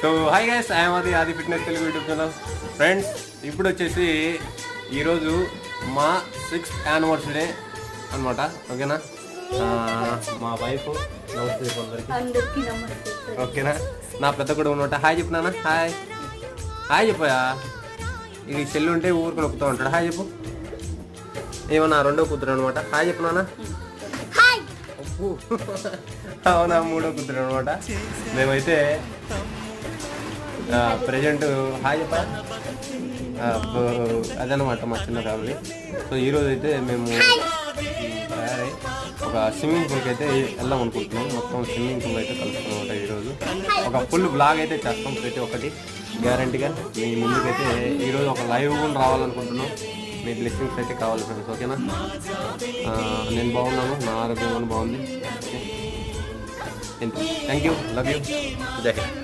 So hi guys, I'm ఆది fitness Telugu YouTube channel. Friends, ఇప్పుడు వచ్చేసి ఈరోజు మా 6th యానివర్సరీ అనమాట. ఓకేనా, మా వైఫ్ నమస్తే అందరికి. ఓకేనా, నా పెద్ద కూడా అనమాట. హాయ్ చెప్పు నాన్న. హాయ్ హాయ్ చెప్పయా. ఇది చెల్లి ఉంటే ఊరికి నొక్కుతూ ఉంటాడు. హాయ్ చెప్పు. ఏమన్నా రెండో కూతురు అనమాట. హాయ్ చెప్పు నాన్న. అవునా, మూడో కూతురు అనమాట. మేమైతే ప్రజెంట్ హాయ్ చెప్పా అదనమాట మా చిన్న ఫ్యామిలీ. సో ఈరోజు అయితే మేము తయారై ఒక స్విమ్మింగ్ పూల్కి అయితే వెళ్దాం అనుకుంటున్నాం. మొత్తం స్విమ్మింగ్ పూల్ అయితే కలుసుకున్నాం. ఈరోజు ఒక ఫుల్ బ్లాగ్ అయితే చేస్తాం, ప్రతి ఒక్కటి గ్యారంటీగా మీ ముందుకైతే. ఈరోజు ఒక లైవ్ కూడా రావాలనుకుంటున్నాం. మీ బ్లెస్సింగ్స్ అయితే కావాలి ఫ్రెండ్స్. ఓకేనా, నేను బాగున్నాను, నా ఆరోగ్యం కూడా బాగుంది. Okay, thank you, love you, జై హింద్.